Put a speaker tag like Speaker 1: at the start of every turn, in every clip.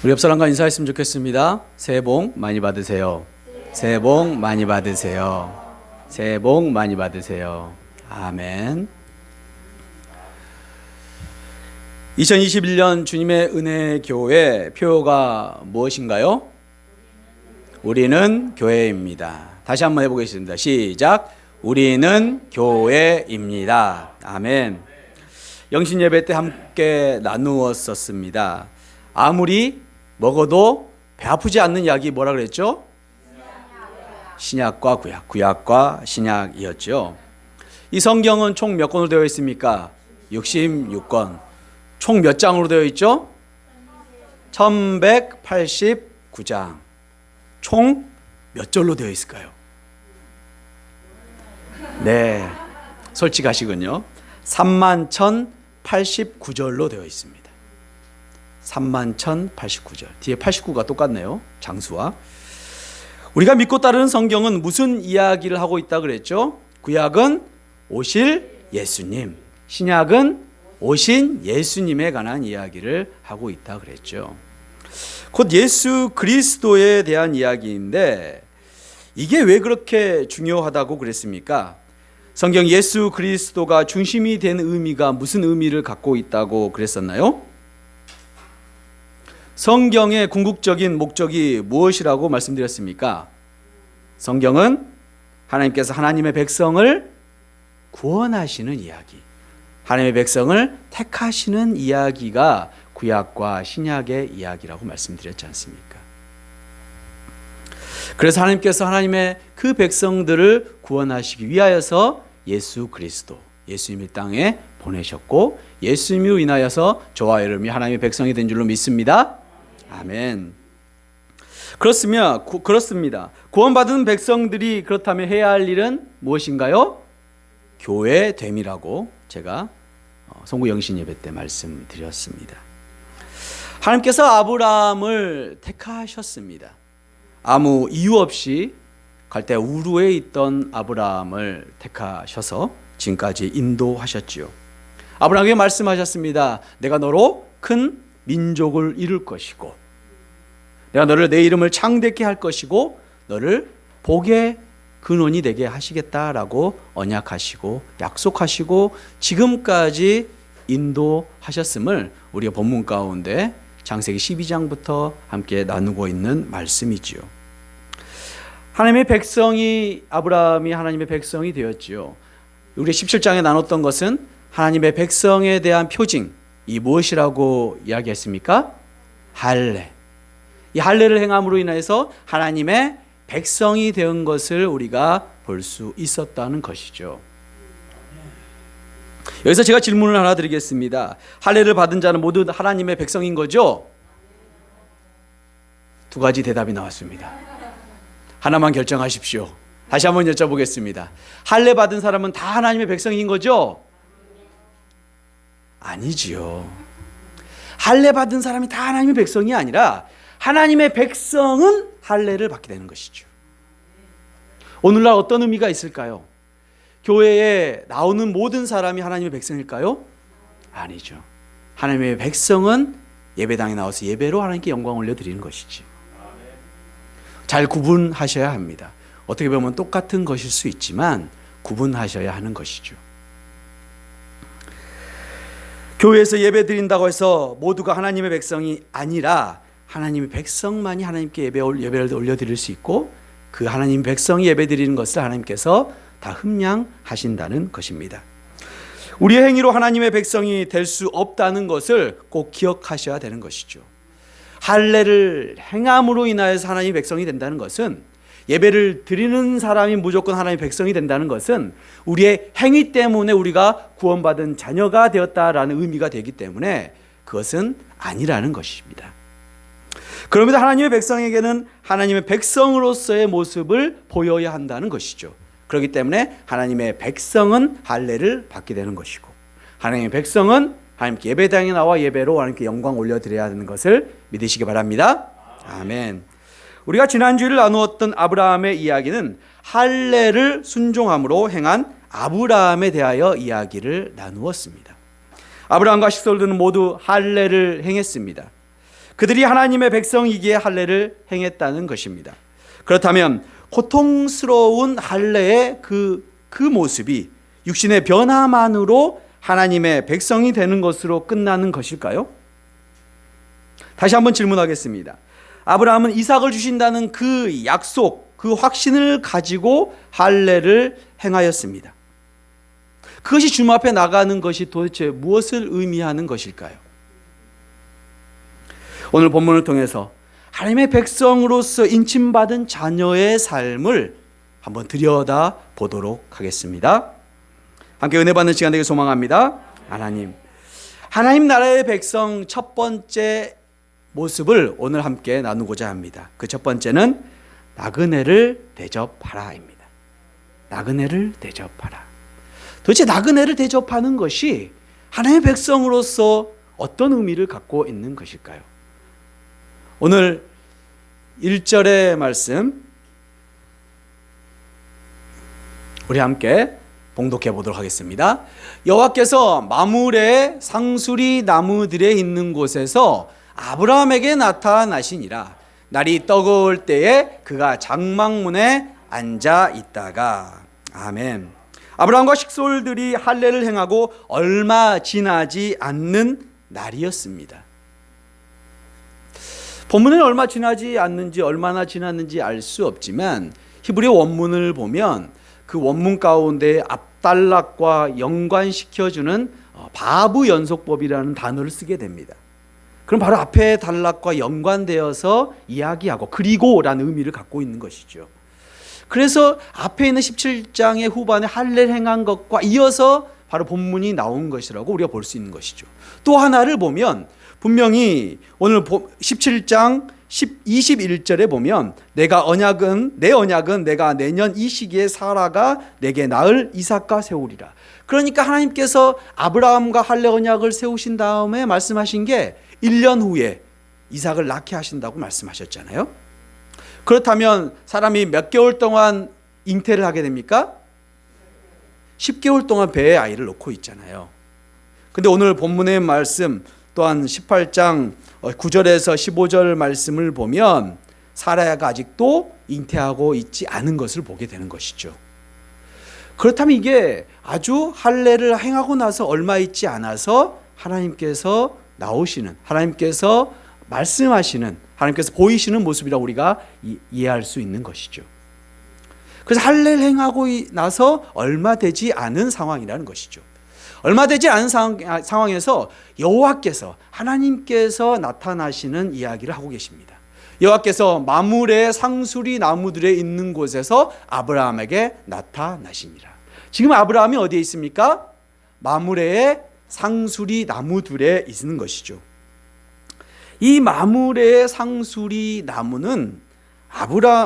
Speaker 1: 우리 옆 사람과 인사했으면 좋겠습니다. 새해 복 많이 받으세요. 새해 복 많이 받으세요. 새해 복 많이 받으세요. 아멘. 2021년 주님의 은혜 교회 표어가 무엇인가요? 우리는 교회입니다. 다시 한번 해보겠습니다. 시작. 우리는 교회입니다. 아멘. 영신 예배 때 함께 나누었었습니다. 아무리 먹어도 배 아프지 않는 약이 뭐라 그랬죠? 신약과 구약, 구약과 신약이었죠. 이 성경은 총 몇 권으로 되어 있습니까? 66권. 총 몇 장으로 되어 있죠? 1189장. 총 몇 절로 되어 있을까요? 네, 솔직하시군요. 31,089절로 되어 있습니다. 31,089절. 뒤에 89가 똑같네요. 장수와. 우리가 믿고 따르는 성경은 무슨 이야기를 하고 있다 그랬죠? 구약은 오실 예수님, 신약은 오신 예수님에 관한 이야기를 하고 있다 그랬죠. 곧 예수 그리스도에 대한 이야기인데 이게 왜 그렇게 중요하다고 그랬습니까? 성경 예수 그리스도가 중심이 된 의미가 무슨 의미를 갖고 있다고 그랬었나요? 성경의 궁극적인 목적이 무엇이라고 말씀드렸습니까? 성경은 하나님께서 하나님의 백성을 구원하시는 이야기, 하나님의 백성을 택하시는 이야기가 구약과 신약의 이야기라고 말씀드렸지 않습니까? 그래서 하나님께서 하나님의 그 백성들을 구원하시기 위하여서 예수 그리스도, 예수님이 땅에 보내셨고 예수님으로 인하여서 저와 여러분이 하나님의 백성이 된 줄로 믿습니다. 아멘. 그렇습니다. 구원받은 백성들이 그렇다면 해야 할 일은 무엇인가요? 교회됨이라고 제가 송구 영신 예배 때 말씀드렸습니다. 하나님께서 아브라함을 택하셨습니다. 아무 이유 없이 갈대 우르에 있던 아브라함을 택하셔서 지금까지 인도하셨지요. 아브라함에게 말씀하셨습니다. 내가 너로 큰 민족을 이룰 것이고 내가 너를 내 이름을 창대케 할 것이고 너를 복의 근원이 되게 하시겠다라고 언약하시고 약속하시고 지금까지 인도하셨음을 우리가 본문 가운데 창세기 12장부터 함께 나누고 있는 말씀이지요. 하나님의 백성이 아브라함이 하나님의 백성이 되었지요. 우리 17장에 나눴던 것은 하나님의 백성에 대한 표징, 이 무엇이라고 이야기했습니까? 할례. 이 할례를 행함으로 인해서 하나님의 백성이 된 것을 우리가 볼 수 있었다는 것이죠. 여기서 제가 질문을 하나 드리겠습니다. 할례를 받은 자는 모두 하나님의 백성인 거죠? 두 가지 대답이 나왔습니다. 하나만 결정하십시오. 다시 한번 여쭤보겠습니다. 할례 받은 사람은 다 하나님의 백성인 거죠? 아니지요. 할례 받은 사람이 다 하나님의 백성이 아니라 하나님의 백성은 할례를 받게 되는 것이죠. 오늘날 어떤 의미가 있을까요? 교회에 나오는 모든 사람이 하나님의 백성일까요? 아니죠. 하나님의 백성은 예배당에 나와서 예배로 하나님께 영광 올려드리는 것이지. 잘 구분하셔야 합니다. 어떻게 보면 똑같은 것일 수 있지만 구분하셔야 하는 것이죠. 교회에서 예배 드린다고 해서 모두가 하나님의 백성이 아니라 하나님의 백성만이 하나님께 예배를 올려드릴 수 있고 그 하나님 백성이 예배 드리는 것을 하나님께서 다 흠량하신다는 것입니다. 우리의 행위로 하나님의 백성이 될 수 없다는 것을 꼭 기억하셔야 되는 것이죠. 할례를 행함으로 인하여서 하나님의 백성이 된다는 것은 예배를 드리는 사람이 무조건 하나님의 백성이 된다는 것은 우리의 행위 때문에 우리가 구원받은 자녀가 되었다라는 의미가 되기 때문에 그것은 아니라는 것입니다. 그럼에도 하나님의 백성에게는 하나님의 백성으로서의 모습을 보여야 한다는 것이죠. 그렇기 때문에 하나님의 백성은 할례를 받게 되는 것이고 하나님의 백성은 하나님께 예배당에 나와 예배로 하나님께 영광 올려드려야 하는 것을 믿으시기 바랍니다. 아멘. 우리가 지난주에 나누었던 아브라함의 이야기는 할례를 순종함으로 행한 아브라함에 대하여 이야기를 나누었습니다. 아브라함과 식솔들은 모두 할례를 행했습니다. 그들이 하나님의 백성이기에 할례를 행했다는 것입니다. 그렇다면 고통스러운 할례의 그 모습이 육신의 변화만으로 하나님의 백성이 되는 것으로 끝나는 것일까요? 다시 한번 질문하겠습니다. 아브라함은 이삭을 주신다는 그 약속, 그 확신을 가지고 할례를 행하였습니다. 그것이 주님 앞에 나가는 것이 도대체 무엇을 의미하는 것일까요? 오늘 본문을 통해서 하나님의 백성으로서 인침받은 자녀의 삶을 한번 들여다 보도록 하겠습니다. 함께 은혜 받는 시간 되길 소망합니다. 하나님 나라의 백성 첫 번째 모습을 오늘 함께 나누고자 합니다. 그 첫 번째는 나그네를 대접하라입니다. 나그네를 대접하라. 도대체 나그네를 대접하는 것이 하나님의 백성으로서 어떤 의미를 갖고 있는 것일까요? 오늘 1절의 말씀 우리 함께 봉독해 보도록 하겠습니다. 여호와께서 마므레 상수리 나무들에 있는 곳에서 아브라함에게 나타나시니라. 날이 떠거울 때에 그가 장막문에 앉아 있다가. 아멘. 아브라함과 식솔들이 할례를 행하고 얼마 지나지 않는 날이었습니다. 본문은 얼마 지나지 않는지 얼마나 지났는지 알 수 없지만 히브리 원문을 보면 그 원문 가운데 앞단락과 연관시켜주는 바브 연속법이라는 단어를 쓰게 됩니다. 그럼 바로 앞에 단락과 연관되어서 이야기하고 그리고라는 의미를 갖고 있는 것이죠. 그래서 앞에 있는 17장의 후반에 할례를 행한 것과 이어서 바로 본문이 나온 것이라고 우리가 볼 수 있는 것이죠. 또 하나를 보면 분명히 오늘 17장 21절에 보면 내 언약은 내가 내년 이 시기에 사라가 내게 낳을 이삭과 세우리라. 그러니까 하나님께서 아브라함과 할례 언약을 세우신 다음에 말씀하신 게 1년 후에 이삭을 낳게 하신다고 말씀하셨잖아요. 그렇다면 사람이 몇 개월 동안 잉태를 하게 됩니까? 10개월 동안 배에 아이를 놓고 있잖아요. 근데 오늘 본문의 말씀 또한 18장 9절에서 15절 말씀을 보면 사라야가 아직도 잉태하고 있지 않은 것을 보게 되는 것이죠. 그렇다면 이게 아주 할례를 행하고 나서 얼마 있지 않아서 하나님께서 나오시는, 하나님께서 말씀하시는, 하나님께서 보이시는 모습이라고 우리가 이해할 수 있는 것이죠. 그래서 할례를 행하고 나서 얼마 되지 않은 상황이라는 것이죠. 얼마 되지 않은 상황에서 여호와께서, 하나님께서 나타나시는 이야기를 하고 계십니다. 여호와께서 마므레 상수리 나무들에 있는 곳에서 아브라함에게 나타나시니라. 지금 아브라함이 어디에 있습니까? 마므레의 상수리 나무들에 있는 것이죠. 이 마므레의 상수리 나무는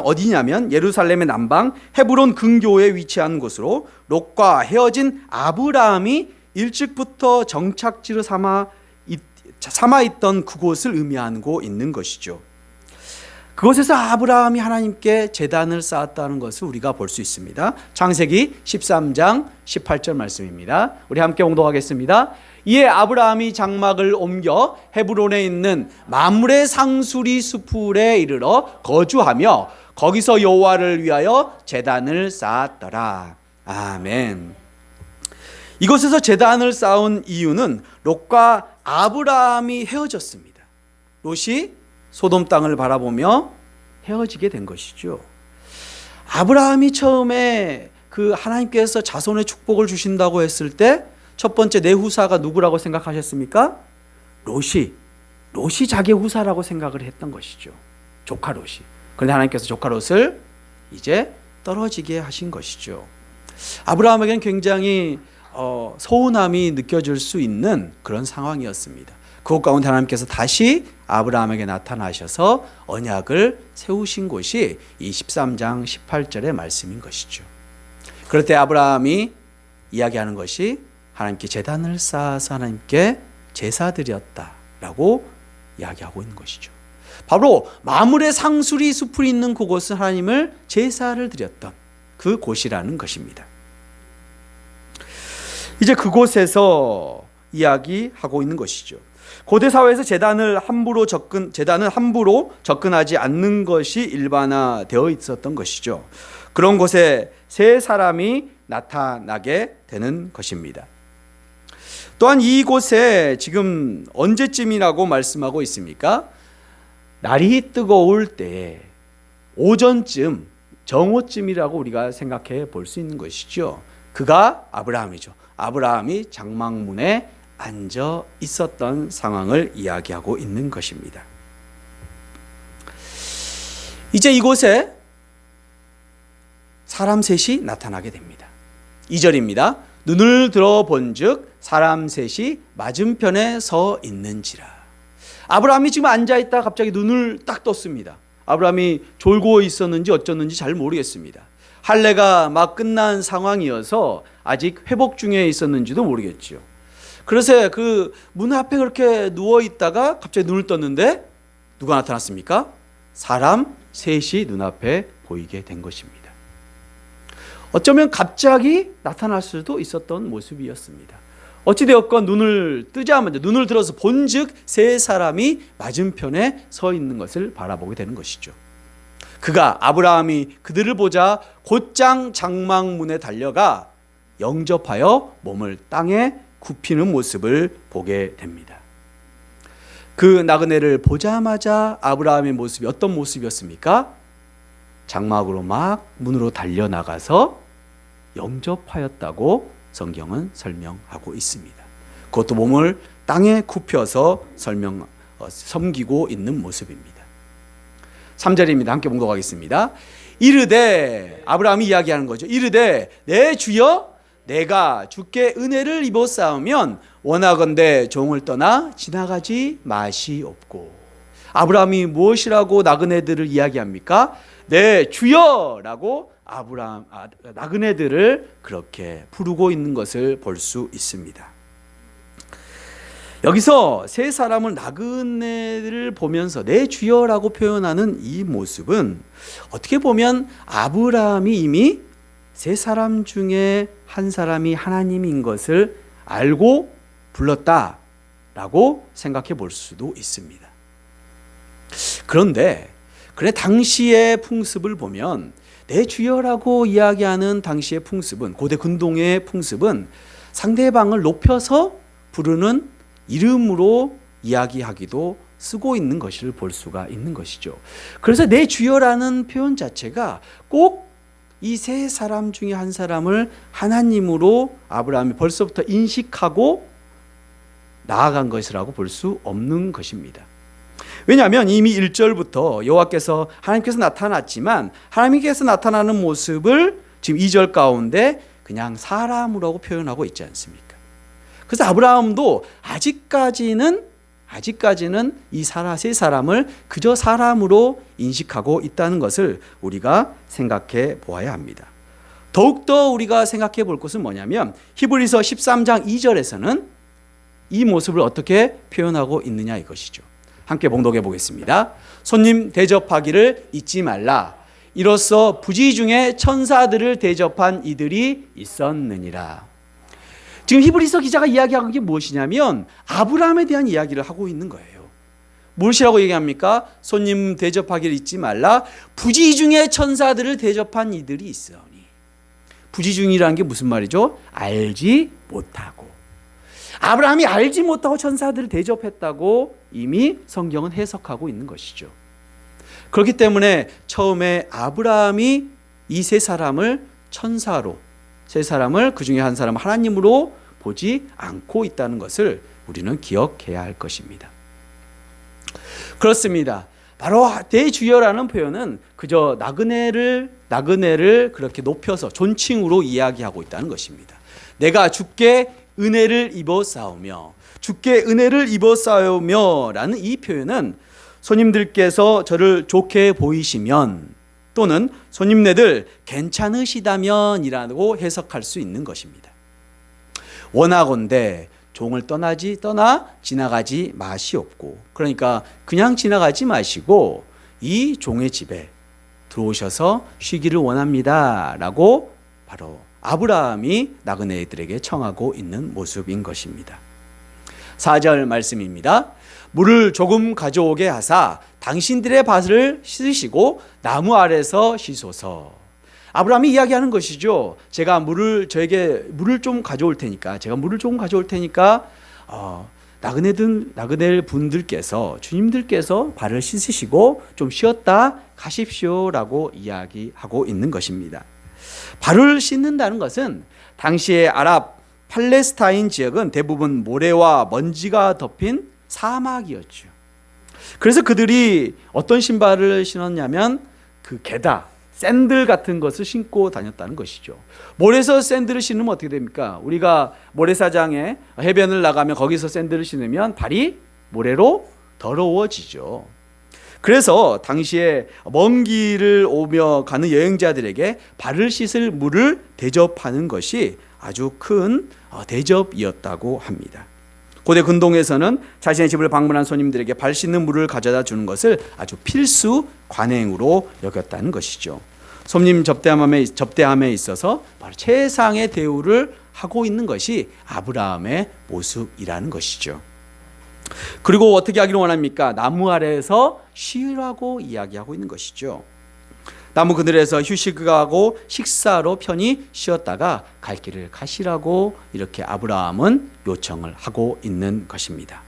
Speaker 1: 어디냐면 예루살렘의 남방 헤브론 근교에 위치한 곳으로 롯과 헤어진 아브라함이 일찍부터 정착지로 삼아 있던 그곳을 의미하고 있는 것이죠. 그곳에서 아브라함이 하나님께 제단을 쌓았다는 것을 우리가 볼 수 있습니다. 창세기 13장 18절 말씀입니다. 우리 함께 봉독하겠습니다. 이에 아브라함이 장막을 옮겨 헤브론에 있는 마므레 상수리 수풀에 이르러 거주하며 거기서 여호와를 위하여 제단을 쌓았더라. 아멘. 이곳에서 제단을 쌓은 이유는 롯과 아브라함이 헤어졌습니다. 롯이 소돔 땅을 바라보며 헤어지게 된 것이죠. 아브라함이 처음에 그 하나님께서 자손의 축복을 주신다고 했을 때 첫 번째 내 후사가 누구라고 생각하셨습니까? 롯이 자기의 후사라고 생각을 했던 것이죠. 조카 롯이. 그런데 하나님께서 조카 롯을 이제 떨어지게 하신 것이죠. 아브라함에게는 굉장히 서운함이 느껴질 수 있는 그런 상황이었습니다. 그것 가운데 하나님께서 다시 아브라함에게 나타나셔서 언약을 세우신 곳이 이 13장 18절의 말씀인 것이죠. 그럴 때 아브라함이 이야기하는 것이 하나님께 제단을 쌓아서 하나님께 제사 드렸다라고 이야기하고 있는 것이죠. 바로 마므레 상수리 숲이 있는 그곳은 하나님을 제사를 드렸던 그 곳이라는 것입니다. 이제 그곳에서 이야기하고 있는 것이죠. 고대 사회에서 재단은 함부로 접근하지 않는 것이 일반화되어 있었던 것이죠. 그런 곳에 세 사람이 나타나게 되는 것입니다. 또한 이곳에 지금 언제쯤이라고 말씀하고 있습니까? 날이 뜨거울 때 오전쯤, 정오쯤이라고 우리가 생각해 볼 수 있는 것이죠. 그가 아브라함이죠. 아브라함이 장막문에 앉아 있었던 상황을 이야기하고 있는 것입니다. 이제 이곳에 사람 셋이 나타나게 됩니다. 2절입니다. 눈을 들어본즉 사람 셋이 맞은편에 서 있는지라. 아브라함이 지금 앉아있다 갑자기 눈을 딱 떴습니다. 아브라함이 졸고 있었는지 어쩌는지 잘 모르겠습니다. 할례가 막 끝난 상황이어서 아직 회복 중에 있었는지도 모르겠죠. 그래서 그 문 앞에 그렇게 누워있다가 갑자기 눈을 떴는데 누가 나타났습니까? 사람 셋이 눈앞에 보이게 된 것입니다. 어쩌면 갑자기 나타날 수도 있었던 모습이었습니다. 어찌되었건 눈을 뜨자마자 눈을 들어서 본즉 세 사람이 맞은편에 서 있는 것을 바라보게 되는 것이죠. 아브라함이 그들을 보자 곧장 장막문에 달려가 영접하여 몸을 땅에 굽히는 모습을 보게 됩니다. 그 나그네를 보자마자 아브라함의 모습이 어떤 모습이었습니까? 장막으로 막 문으로 달려나가서 영접하였다고 성경은 설명하고 있습니다. 그것도 몸을 땅에 굽혀서 섬기고 있는 모습입니다. 3절입니다. 함께 봉독하겠습니다. 이르되, 아브라함이 이야기하는 거죠. 이르되 내 주여 내가 주께 은혜를 입었사오면 원하건대 종을 떠나 지나가지 마시옵고. 아브라함이 무엇이라고 나그네들을 이야기합니까? 내 주여라고 나그네들을 그렇게 부르고 있는 것을 볼 수 있습니다. 여기서 세 사람을 나그네를 보면서 내 주여라고 표현하는 이 모습은 어떻게 보면 아브라함이 이미 세 사람 중에 한 사람이 하나님인 것을 알고 불렀다라고 생각해 볼 수도 있습니다. 그런데 당시의 풍습을 보면 내 주여라고 이야기하는 당시의 풍습은, 고대 근동의 풍습은 상대방을 높여서 부르는 이름으로 이야기하기도 쓰고 있는 것을 볼 수가 있는 것이죠. 그래서 내 주여라는 표현 자체가 꼭 이 세 사람 중에 한 사람을 하나님으로 아브라함이 벌써부터 인식하고 나아간 것이라고 볼 수 없는 것입니다. 왜냐하면 이미 1절부터 여호와께서 하나님께서 나타났지만 하나님께서 나타나는 모습을 지금 2절 가운데 그냥 사람으로 표현하고 있지 않습니까? 그래서 아브라함도 아직까지는 이 세 사람을 그저 사람으로 인식하고 있다는 것을 우리가 생각해 보아야 합니다. 더욱더 우리가 생각해 볼 것은 뭐냐면 히브리서 13장 2절에서는 이 모습을 어떻게 표현하고 있느냐 이것이죠. 함께 봉독해 보겠습니다. 손님 대접하기를 잊지 말라. 이로써 부지 중에 천사들을 대접한 이들이 있었느니라. 지금 히브리서 기자가 이야기하는 게 무엇이냐면 아브라함에 대한 이야기를 하고 있는 거예요. 무엇이라고 얘기합니까? 손님 대접하기를 잊지 말라. 부지 중에 천사들을 대접한 이들이 있으니. 부지 중이라는 게 무슨 말이죠? 알지 못하고. 아브라함이 알지 못하고 천사들을 대접했다고 이미 성경은 해석하고 있는 것이죠. 그렇기 때문에 처음에 아브라함이 이 세 사람을 천사로, 세 사람을 그 중에 한 사람 하나님으로 보지 않고 있다는 것을 우리는 기억해야 할 것입니다. 그렇습니다. 바로 대주여라는 표현은 그저 나그네를 그렇게 높여서 존칭으로 이야기하고 있다는 것입니다. 내가 주께 은혜를 입었사오며, 주께 은혜를 입었사오며 라는 이 표현은 손님들께서 저를 좋게 보이시면 또는 손님네들 괜찮으시다면 이라고 해석할 수 있는 것입니다. 원하건대 종을 떠나 지나가지 마시옵고, 그러니까 그냥 지나가지 마시고 이 종의 집에 들어오셔서 쉬기를 원합니다 라고 바로 아브라함이 나그네들에게 청하고 있는 모습인 것입니다. 4절 말씀입니다. 물을 조금 가져오게 하사 당신들의 밭을 씻으시고 나무 아래서 씻소서. 아브라함이 이야기하는 것이죠. 저에게 물을 좀 가져올 테니까, 제가 물을 조금 가져올 테니까 나그네 분들께서, 주님들께서 발을 씻으시고 좀 쉬었다 가십시오라고 이야기하고 있는 것입니다. 발을 씻는다는 것은 당시의 아랍 팔레스타인 지역은 대부분 모래와 먼지가 덮인 사막이었죠. 그래서 그들이 어떤 신발을 신었냐면 그 게다, 샌들 같은 것을 신고 다녔다는 것이죠. 모래에서 샌들을 신으면 어떻게 됩니까? 우리가 모래사장에 해변을 나가면 거기서 샌들을 신으면 발이 모래로 더러워지죠. 그래서 당시에 먼 길을 오며 가는 여행자들에게 발을 씻을 물을 대접하는 것이 아주 큰 대접이었다고 합니다. 고대 근동에서는 자신의 집을 방문한 손님들에게 발 씻는 물을 가져다 주는 것을 아주 필수 관행으로 여겼다는 것이죠. 손님 접대함에 있어서 바로 최상의 대우를 하고 있는 것이 아브라함의 모습이라는 것이죠. 그리고 어떻게 하기를 원합니까? 나무 아래에서 쉬라고 이야기하고 있는 것이죠. 나무 그늘에서 휴식하고 식사로 편히 쉬었다가 갈 길을 가시라고 이렇게 아브라함은 요청을 하고 있는 것입니다.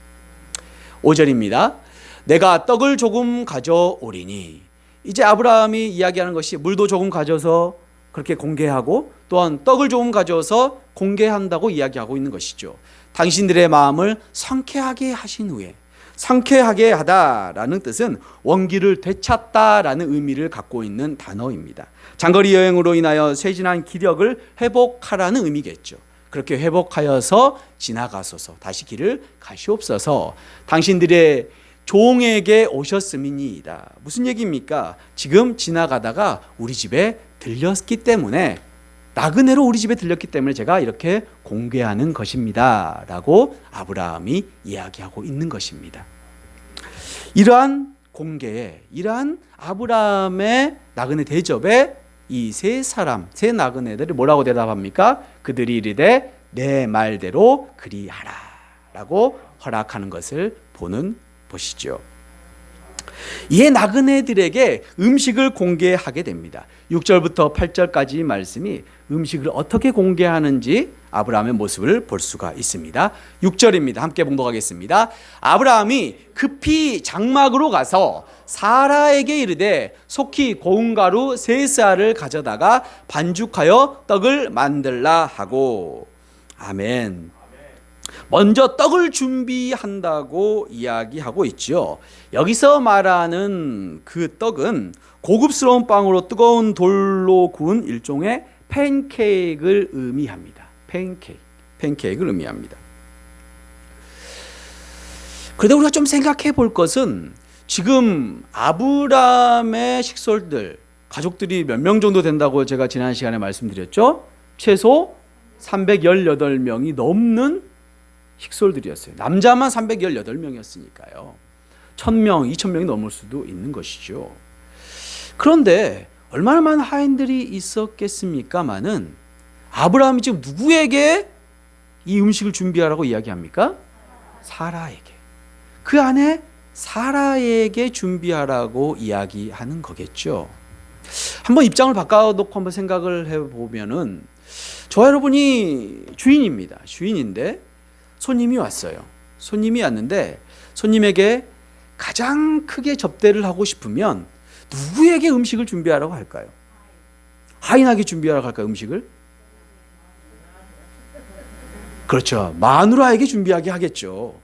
Speaker 1: 5절입니다. 내가 떡을 조금 가져오리니. 이제 아브라함이 이야기하는 것이 물도 조금 가져서 그렇게 공개하고 또한 떡을 조금 가져서 공개한다고 이야기하고 있는 것이죠. 당신들의 마음을 상쾌하게 하신 후에, 상쾌하게 하다라는 뜻은 원기를 되찾다라는 의미를 갖고 있는 단어입니다. 장거리 여행으로 인하여 쇠진한 기력을 회복하라는 의미겠죠. 그렇게 회복하여서 지나가소서, 다시 길을 가시옵소서. 당신들의 종에게 오셨음이니이다. 무슨 얘기입니까? 지금 지나가다가 우리 집에 들렸기 때문에, 나그네로 우리 집에 들렸기 때문에 제가 이렇게 공개하는 것입니다 라고 아브라함이 이야기하고 있는 것입니다. 이러한 공개에, 이러한 아브라함의 나그네 대접에 이 세 나그네들이 뭐라고 대답합니까? 그들이 이르되 내 말대로 그리하라 라고 허락하는 것을 보시죠. 이에 나그네들에게 음식을 공개하게 됩니다. 6절부터 8절까지 말씀이 음식을 어떻게 공개하는지 아브라함의 모습을 볼 수가 있습니다. 6절입니다. 함께 봉독하겠습니다. 아브라함이 급히 장막으로 가서 사라에게 이르되 속히 고운 가루 3쌀을 가져다가 반죽하여 떡을 만들라 하고. 아멘. 먼저 떡을 준비한다고 이야기하고 있죠. 여기서 말하는 그 떡은 고급스러운 빵으로 뜨거운 돌로 구운 일종의 팬케이크를 의미합니다. 팬케이크를 의미합니다. 그런데 우리가 좀 생각해 볼 것은 지금 아브라함의 식솔들, 가족들이 몇 명 정도 된다고 제가 지난 시간에 말씀드렸죠? 최소 318명이 넘는 식솔들이었어요. 남자만 318명이었으니까요. 1000명, 2000명이 넘을 수도 있는 것이죠. 그런데 얼마나 많은 하인들이 있었겠습니까마는 아브라함이 지금 누구에게 이 음식을 준비하라고 이야기합니까? 사라에게. 그 안에 사라에게 준비하라고 이야기하는 거겠죠. 한번 입장을 바꿔놓고 한번 생각을 해보면은 저와 여러분이 주인입니다. 주인인데 손님이 왔어요. 손님이 왔는데 손님에게 가장 크게 접대를 하고 싶으면 누구에게 음식을 준비하라고 할까요? 하인에게 준비하라고 할까요? 음식을? 그렇죠. 마누라에게 준비하게 하겠죠.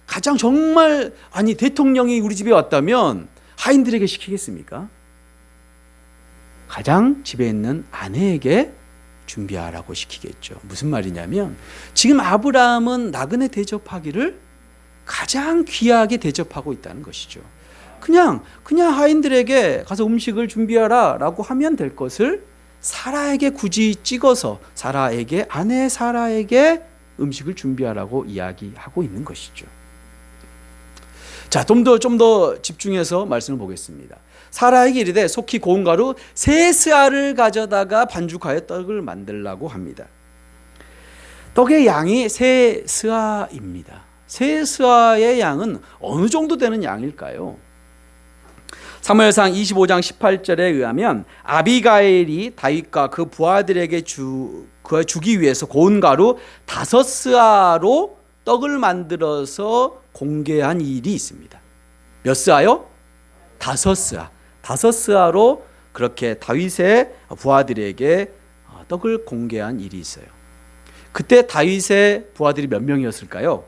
Speaker 1: 가장 정말 대통령이 우리 집에 왔다면 하인들에게 시키겠습니까? 가장 집에 있는 아내에게 준비하라고 시키겠죠. 무슨 말이냐면 지금 아브라함은 나그네 대접하기를 가장 귀하게 대접하고 있다는 것이죠. 그냥 하인들에게 가서 음식을 준비하라라고 하면 될 것을 사라에게 굳이 찍어서 아내 사라에게 음식을 준비하라고 이야기하고 있는 것이죠. 자, 좀 더 집중해서 말씀을 보겠습니다. 사라에게 이르되 속히 고운 가루 3스아를 가져다가 반죽하여 떡을 만들라고 합니다. 떡의 양이 3스아입니다. 세스아의 양은 어느 정도 되는 양일까요? 사무엘상 25장 18절에 의하면 아비가일이 다윗과 그 부하들에게 주기 위해서 고운 가루 5스아로 떡을 만들어서 공개한 일이 있습니다. 몇 스아요? 5스아. 5스아로 그렇게 다윗의 부하들에게 떡을 공개한 일이 있어요. 그때 다윗의 부하들이 몇 명이었을까요?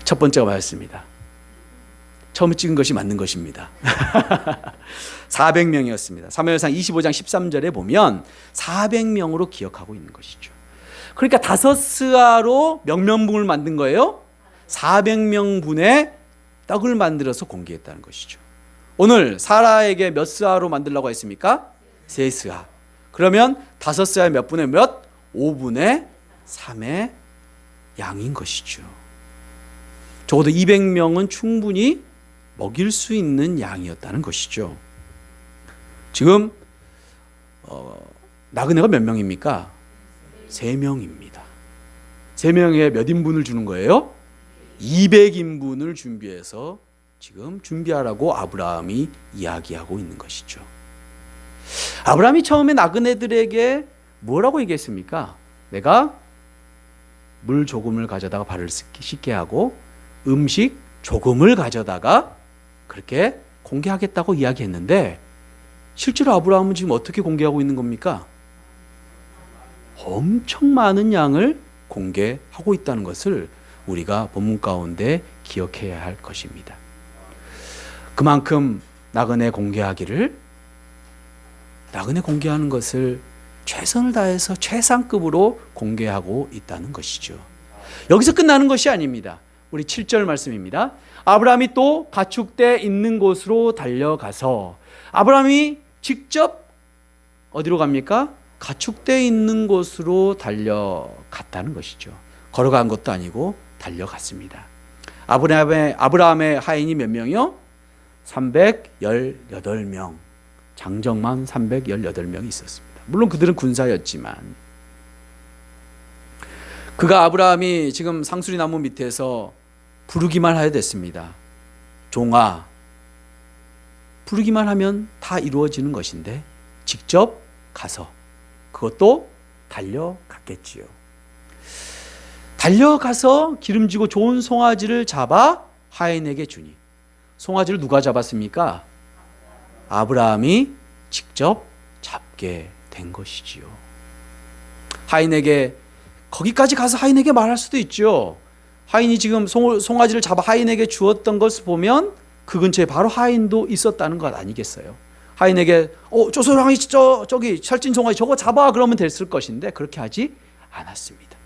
Speaker 1: 첫 번째가 맞았습니다. 처음에 찍은 것이 맞는 것입니다. 400명이었습니다. 사무엘상 25장 13절에 보면 400명으로 기억하고 있는 것이죠. 그러니까 5스아로 명명분을 만든 거예요. 400명분의 떡을 만들어서 공개했다는 것이죠. 오늘 사라에게 몇 스아로 만들려고 했습니까? 3스아. 그러면 5스아의 몇 분의 몇? 5분의 3의 양인 것이죠. 적어도 200명은 충분히 먹일 수 있는 양이었다는 것이죠. 지금 나그네가 몇 명입니까? 3명입니다. 3명에 몇 인분을 주는 거예요? 200인분을 준비해서 지금 준비하라고 아브라함이 이야기하고 있는 것이죠. 아브라함이 처음에 나그네들에게 뭐라고 얘기했습니까? 내가 물 조금을 가져다가 발을 씻게 하고 음식 조금을 가져다가 그렇게 공개하겠다고 이야기했는데 실제로 아브라함은 지금 어떻게 공개하고 있는 겁니까? 엄청 많은 양을 공개하고 있다는 것을 우리가 본문 가운데 기억해야 할 것입니다. 그만큼 나그네 공개하는 것을 최선을 다해서 최상급으로 공개하고 있다는 것이죠. 여기서 끝나는 것이 아닙니다. 우리 7절 말씀입니다. 아브라함이 또 가축대 있는 곳으로 달려가서 아브라함이 직접 어디로 갑니까? 가축대 있는 곳으로 달려갔다는 것이죠. 걸어간 것도 아니고 달려갔습니다. 아브라함의 하인이 몇 명이요? 318명. 장정만 318명이 있었습니다. 물론 그들은 군사였지만 그가 아브라함이 지금 상수리 나무 밑에서 부르기만 하여 됐습니다. 종아. 부르기만 하면 다 이루어지는 것인데 직접 가서 그것도 달려갔겠지요. 달려가서 기름지고 좋은 송아지를 잡아 하인에게 주니 송아지를 누가 잡았습니까? 아브라함이 직접 잡게 된 것이지요. 하인에게 거기까지 가서 하인에게 말할 수도 있죠. 하인이 지금 송아지를 잡아 하인에게 주었던 것을 보면 그 근처에 바로 하인도 있었다는 것 아니겠어요? 하인에게 저 소랑이 저기 살찐 송아지 저거 잡아 그러면 됐을 것인데 그렇게 하지 않았습니다.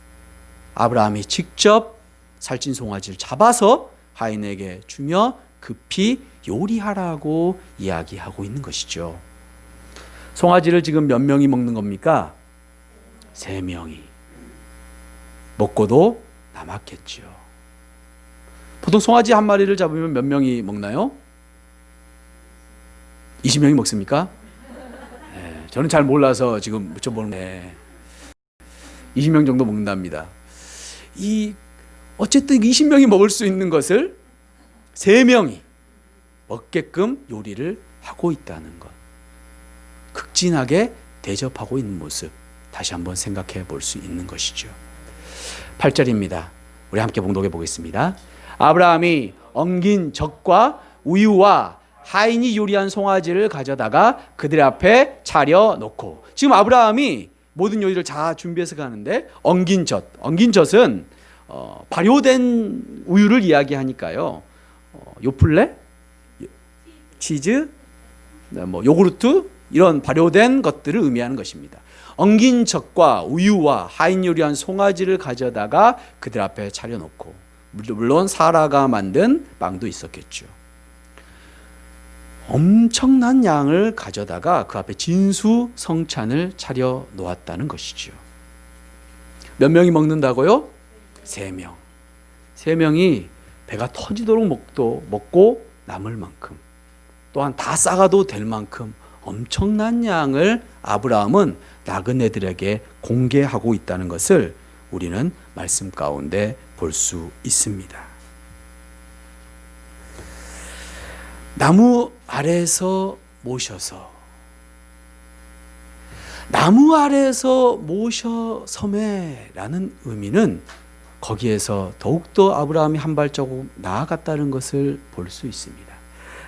Speaker 1: 아브라함이 직접 살찐 송아지를 잡아서 하인에게 주며 급히 요리하라고 이야기하고 있는 것이죠. 송아지를 지금 몇 명이 먹는 겁니까? 3명이. 먹고도 남았겠죠. 보통 송아지 한 마리를 잡으면 몇 명이 먹나요? 20명이 먹습니까? 네, 저는 잘 몰라서 지금 여쭤보는데 20명 정도 먹는답니다. 어쨌든 20명이 먹을 수 있는 것을 3명이 먹게끔 요리를 하고 있다는 것. 극진하게 대접하고 있는 모습 다시 한번 생각해 볼 수 있는 것이죠. 8절입니다. 우리 함께 봉독해 보겠습니다. 아브라함이 엉긴 젖과 우유와 하인이 요리한 송아지를 가져다가 그들 앞에 차려놓고 지금 아브라함이 모든 요리를 다 준비해서 가는데 엉긴 젖은 발효된 우유를 이야기하니까요. 요플레, 치즈, 요구르트 이런 발효된 것들을 의미하는 것입니다. 엉긴 젖과 우유와 하인 요리한 송아지를 가져다가 그들 앞에 차려놓고 물론 사라가 만든 빵도 있었겠죠. 엄청난 양을 가져다가 그 앞에 진수성찬을 차려 놓았다는 것이죠. 몇 명이 먹는다고요? 3명. 3명이 배가 터지도록 먹고 남을 만큼 또한 다 싸가도 될 만큼 엄청난 양을 아브라함은 나그네들에게 공개하고 있다는 것을 우리는 말씀 가운데 볼 수 있습니다. 나무 아래에서 모셔서 나무 아래에서 모셔섬에라는 의미는 거기에서 더욱더 아브라함이 한 발자국 나아갔다는 것을 볼 수 있습니다.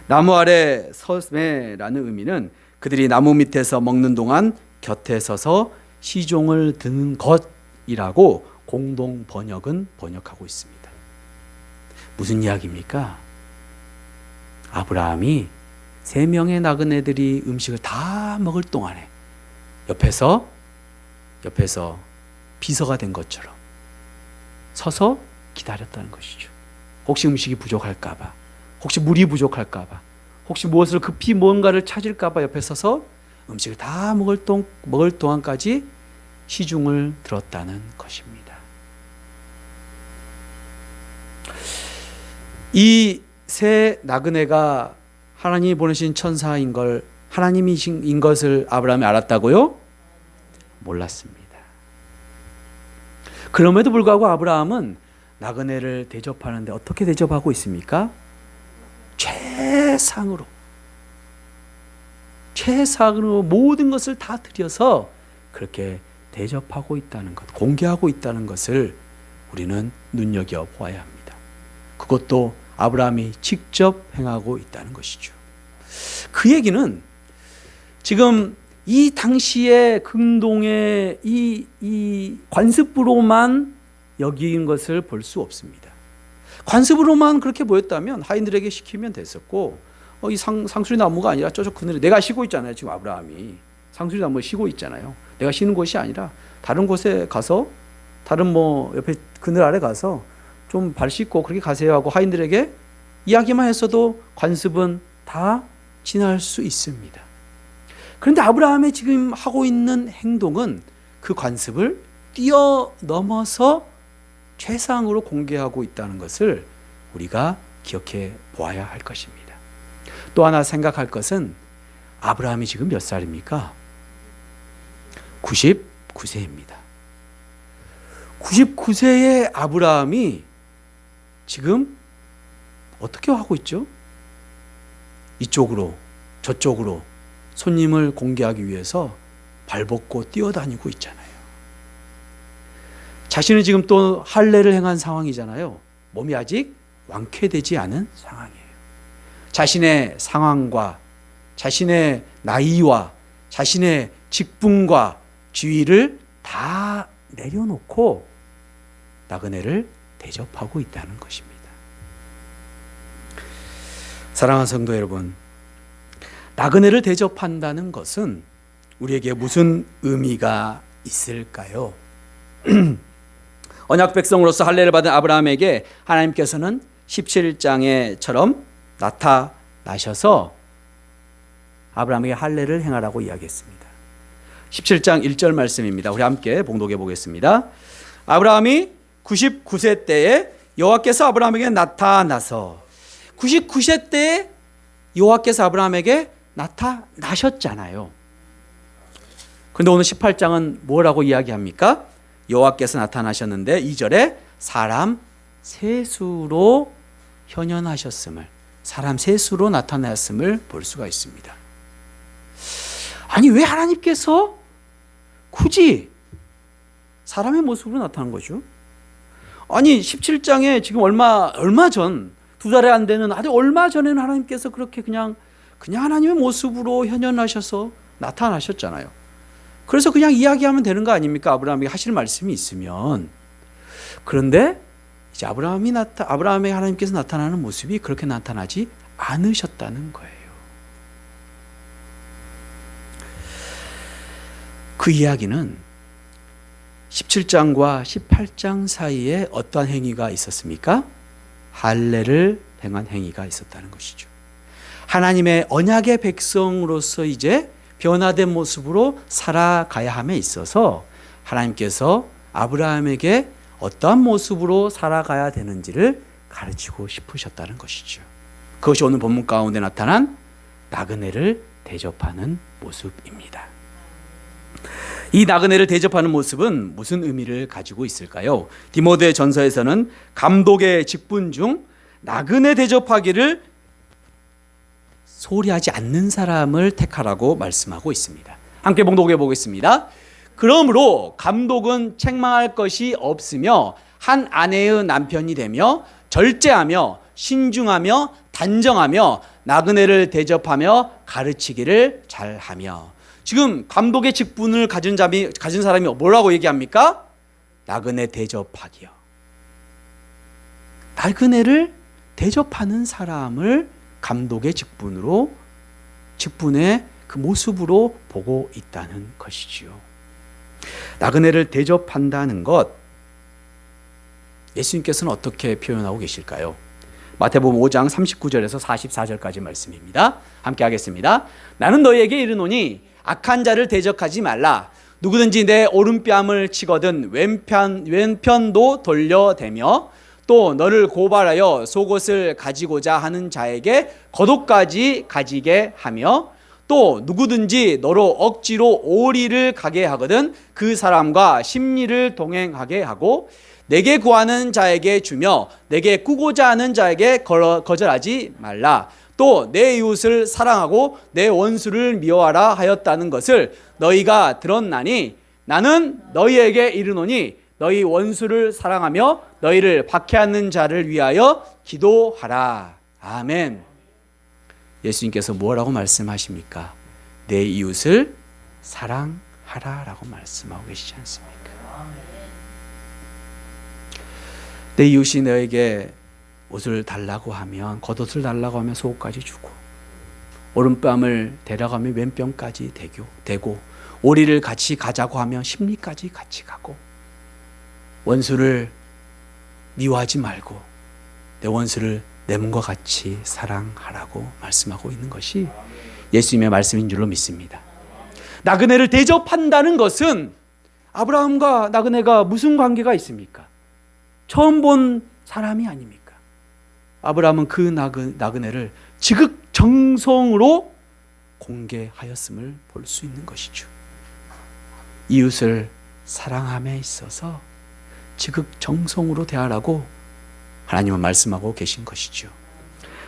Speaker 1: 나무 아래 섬에라는 의미는 그들이 나무 밑에서 먹는 동안 곁에 서서 시종을 드는 것이라고 공동 번역은 번역하고 있습니다. 무슨 이야기입니까? 아브라함이 3명의 나그네들이 음식을 다 먹을 동안에 옆에서 비서가 된 것처럼 서서 기다렸다는 것이죠. 혹시 음식이 부족할까봐, 혹시 물이 부족할까봐, 혹시 무엇을 급히 뭔가를 찾을까봐 옆에 서서 음식을 다 먹을 동안까지 시중을 들었다는 것입니다. 이 세 나그네가 하나님이 보내신 천사인 걸, 하나님이신 것을 아브라함이 알았다고요? 몰랐습니다. 그럼에도 불구하고 아브라함은 나그네를 대접하는데 어떻게 대접하고 있습니까? 최상으로 모든 것을 다 드려서 그렇게 대접하고 있다는 것, 공개하고 있다는 것을 우리는 눈여겨보아야 합니다. 그것도 아브라함이 직접 행하고 있다는 것이죠. 그 얘기는 지금 이 당시의 긍동의 이 관습으로만 여긴 것을 볼 수 없습니다. 관습으로만 그렇게 보였다면 하인들에게 시키면 됐었고, 이 상수리 나무가 아니라 저쪽 그늘에 내가 쉬고 있잖아요. 지금 아브라함이 상수리 나무에 쉬고 있잖아요. 내가 쉬는 곳이 아니라 다른 곳에 가서, 다른 옆에 그늘 아래 가서 좀 발 씻고 그렇게 가세요 하고 하인들에게 이야기만 했어도 관습은 다 지날 수 있습니다. 그런데 아브라함이 지금 하고 있는 행동은 그 관습을 뛰어넘어서 최상으로 공개하고 있다는 것을 우리가 기억해 보아야 할 것입니다. 또 하나 생각할 것은 아브라함이 지금 몇 살입니까? 99세입니다. 99세의 아브라함이 지금 어떻게 하고 있죠? 이쪽으로 저쪽으로 손님을 공개하기 위해서 발벗고 뛰어다니고 있잖아요. 자신은 지금 또 할례를 행한 상황이잖아요. 몸이 아직 완쾌되지 않은 상황이에요. 자신의 상황과 자신의 나이와 자신의 직분과 지위를 다 내려놓고 나그네를 대접하고 있다는 것입니다. 사랑하는 성도 여러분, 나그네를 대접한다는 것은 우리에게 무슨 의미가 있을까요? 언약 백성으로서 할례를 받은 아브라함에게 하나님께서는 17장에처럼 나타나셔서 아브라함에게 할례를 행하라고 이야기했습니다. 17장 1절 말씀입니다. 우리 함께 봉독해 보겠습니다. 아브라함이 99세 때에 여호와께서 아브라함에게 나타나서, 99세 때에 여호와께서 아브라함에게 나타나셨잖아요. 그런데 오늘 18장은 뭐라고 이야기합니까? 여호와께서 나타나셨는데 2절에 사람 셋으로 현현하셨음을, 사람 셋으로 나타났음을 볼 수가 있습니다. 아니, 왜 하나님께서 굳이 사람의 모습으로 나타난 거죠? 아니, 17장에 지금 얼마 전, 2달에 안 되는 아주 얼마 전에는 하나님께서 그렇게 그냥 하나님의 모습으로 현현하셔서 나타나셨잖아요. 그래서 그냥 이야기하면 되는 거 아닙니까? 아브라함이 하실 말씀이 있으면. 그런데 이제 아브라함의 하나님께서 나타나는 모습이 그렇게 나타나지 않으셨다는 거예요. 그 이야기는 17장과 18장 사이에 어떠한 행위가 있었습니까? 할례를 행한 행위가 있었다는 것이죠. 하나님의 언약의 백성으로서 이제 변화된 모습으로 살아가야 함에 있어서 하나님께서 아브라함에게 어떠한 모습으로 살아가야 되는지를 가르치고 싶으셨다는 것이죠. 그것이 오늘 본문 가운데 나타난 나그네를 대접하는 모습입니다. 이 나그네를 대접하는 모습은 무슨 의미를 가지고 있을까요? 디모데 전서에서는 감독의 직분 중 나그네 대접하기를 소홀히하지 않는 사람을 택하라고 말씀하고 있습니다. 함께 봉독해 보겠습니다. 그러므로 감독은 책망할 것이 없으며 한 아내의 남편이 되며 절제하며 신중하며 단정하며 나그네를 대접하며 가르치기를 잘하며. 지금 감독의 직분을 가진 사람이 뭐라고 얘기합니까? 나그네 대접하기요. 나그네를 대접하는 사람을 감독의 직분의 그 모습으로 보고 있다는 것이지요. 나그네를 대접한다는 것, 예수님께서는 어떻게 표현하고 계실까요? 마태복음 5장 39절에서 44절까지 말씀입니다. 함께 하겠습니다. 나는 너희에게 이르노니 악한 자를 대적하지 말라. 누구든지 내 오른뺨을 치거든 왼편도 돌려대며 또 너를 고발하여 속옷을 가지고자 하는 자에게 겉옷까지 가지게 하며 또 누구든지 너로 억지로 오리를 가게 하거든 그 사람과 심리를 동행하게 하고 내게 구하는 자에게 주며 내게 꾸고자 하는 자에게 거절하지 말라. 또 내 이웃을 사랑하고 내 원수를 미워하라 하였다는 것을 너희가 들었나니 나는 너희에게 이르노니 너희 원수를 사랑하며 너희를 박해하는 자를 위하여 기도하라. 아멘. 예수님께서 뭐라고 말씀하십니까? 내 이웃을 사랑하라 라고 말씀하고 계시지 않습니까? 내 이웃이 너에게 옷을 달라고 하면, 겉옷을 달라고 하면 속옷까지 주고, 오른뺨을 대라고 하면 왼뺨까지 대고, 오리를 같이 가자고 하면 심리까지 같이 가고, 원수를 미워하지 말고 내 원수를 내 몸과 같이 사랑하라고 말씀하고 있는 것이 예수님의 말씀인 줄로 믿습니다. 나그네를 대접한다는 것은 아브라함과 나그네가 무슨 관계가 있습니까? 처음 본 사람이 아닙니까? 아브라함은 그 나그네를 지극정성으로 공개하였음을 볼 수 있는 것이죠. 이웃을 사랑함에 있어서 지극정성으로 대하라고 하나님은 말씀하고 계신 것이죠.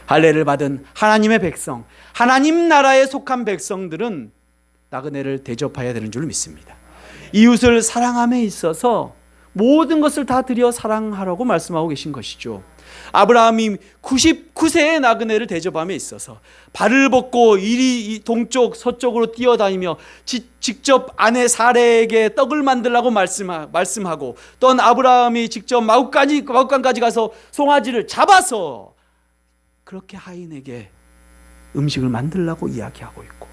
Speaker 1: 할례를 받은 하나님의 백성, 하나님 나라에 속한 백성들은 나그네를 대접해야 되는 줄 믿습니다. 이웃을 사랑함에 있어서 모든 것을 다 드려 사랑하라고 말씀하고 계신 것이죠. 아브라함이 99세의 나그네를 대접함에 있어서 발을 벗고 이리 동쪽 서쪽으로 뛰어다니며 직접 아내 사레에게 떡을 만들라고 말씀하고, 또 아브라함이 직접 마룻간까지 가서 송아지를 잡아서 그렇게 하인에게 음식을 만들라고 이야기하고 있고,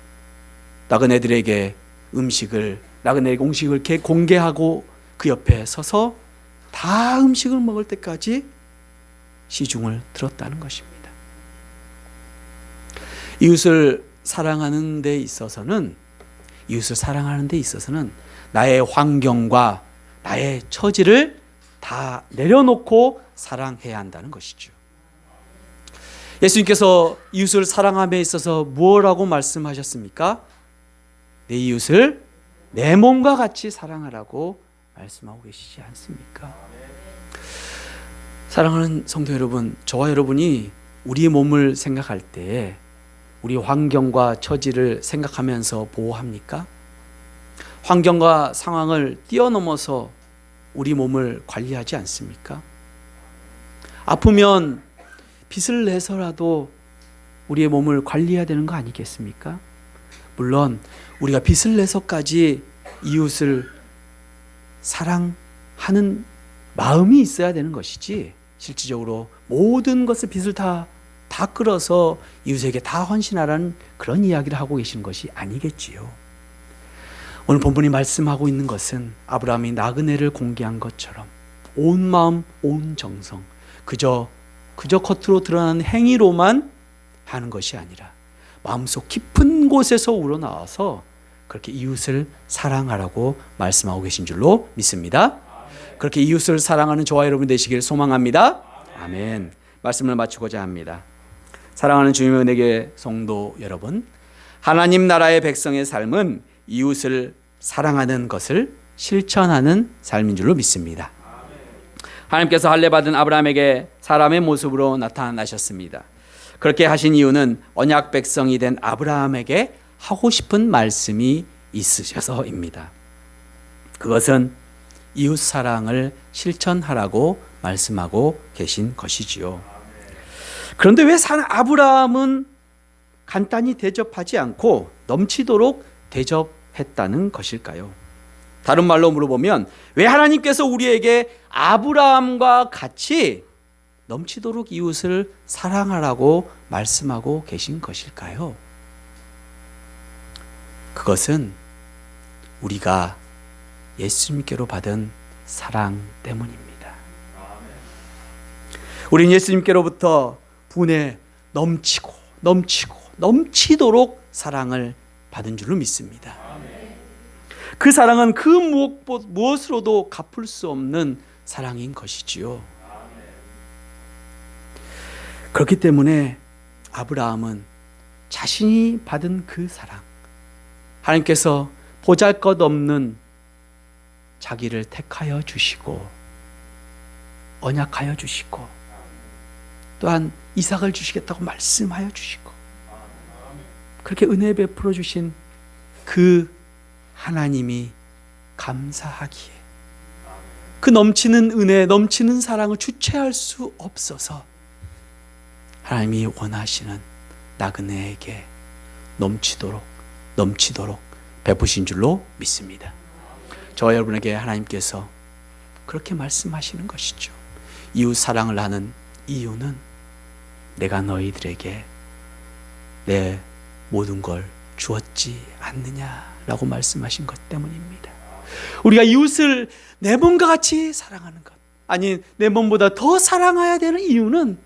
Speaker 1: 나그네에게 음식을 공개하고 그 옆에 서서 다 음식을 먹을 때까지 시중을 들었다는 것입니다. 이웃을 사랑하는 데 있어서는 나의 환경과 나의 처지를 다 내려놓고 사랑해야 한다는 것이죠. 예수님께서 이웃을 사랑함에 있어서 무엇라고 말씀하셨습니까? 내 이웃을 내 몸과 같이 사랑하라고 말씀하고 계시지 않습니까? 사랑하는 성도 여러분, 저와 여러분이 우리의 몸을 생각할 때에 우리 환경과 처지를 생각하면서 보호합니까? 환경과 상황을 뛰어넘어서 우리 몸을 관리하지 않습니까? 아프면 빚을 내서라도 우리의 몸을 관리해야 되는 거 아니겠습니까? 물론 우리가 빚을 내서까지 이웃을 사랑하는 마음이 있어야 되는 것이지, 실질적으로 모든 것을 빚을 다 끌어서 이웃에게 다 헌신하라는 그런 이야기를 하고 계시는 것이 아니겠지요. 오늘 본문이 말씀하고 있는 것은 아브라함이 나그네를 공개한 것처럼 온 마음 온 정성, 그저 겉으로 드러나는 행위로만 하는 것이 아니라 마음속 깊은 곳에서 우러나와서 그렇게 이웃을 사랑하라고 말씀하고 계신 줄로 믿습니다. 그렇게 이웃을 사랑하는 저와 여러분 되시길 소망합니다. 아멘. 말씀을 마치고자 합니다. 사랑하는 주님의 은혜의 성도 여러분, 하나님 나라의 백성의 삶은 이웃을 사랑하는 것을 실천하는 삶인 줄로 믿습니다. 하나님께서 할례 받은 아브라함에게 사람의 모습으로 나타나셨습니다. 그렇게 하신 이유는 언약 백성이 된 아브라함에게 하고 싶은 말씀이 있으셔서입니다. 그것은 이웃 사랑을 실천하라고 말씀하고 계신 것이지요. 그런데 왜 아브라함은 간단히 대접하지 않고 넘치도록 대접했다는 것일까요? 다른 말로 물어보면 왜 하나님께서 우리에게 아브라함과 같이 넘치도록 이웃을 사랑하라고 말씀하고 계신 것일까요? 그것은 우리가 예수님께로 받은 사랑 때문입니다. 우린 예수님께로부터 분에 넘치도록 사랑을 받은 줄로 믿습니다. 그 사랑은 그 무엇으로도 갚을 수 없는 사랑인 것이지요. 그렇기 때문에 아브라함은 자신이 받은 그 사랑, 하나님께서 보잘것없는 자기를 택하여 주시고 언약하여 주시고 또한 이삭을 주시겠다고 말씀하여 주시고 그렇게 은혜 베풀어 주신 그 하나님이 감사하기에 그 넘치는 은혜, 넘치는 사랑을 주체할 수 없어서 하나님이 원하시는 나그네에게 넘치도록 베푸신 줄로 믿습니다. 저와 여러분에게 하나님께서 그렇게 말씀하시는 것이죠. 이웃 사랑을 하는 이유는 내가 너희들에게 내 모든 걸 주었지 않느냐라고 말씀하신 것 때문입니다. 우리가 이웃을 내 몸과 같이 사랑하는 것, 아니 내 몸보다 더 사랑해야 되는 이유는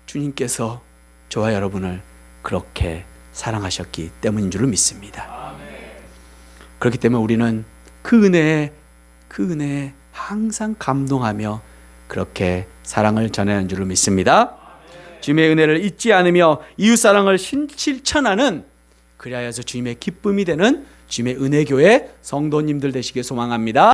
Speaker 1: 주님께서 저와 여러분을 그렇게 사랑하셨기 때문인 줄로 믿습니다. 그렇기 때문에 우리는 그 은혜에 항상 감동하며 그렇게 사랑을 전하는 줄로 믿습니다. 주님의 은혜를 잊지 않으며 이웃사랑을 실천하는, 그리하여서 주님의 기쁨이 되는 주님의 은혜교회 성도님들 되시길 소망합니다.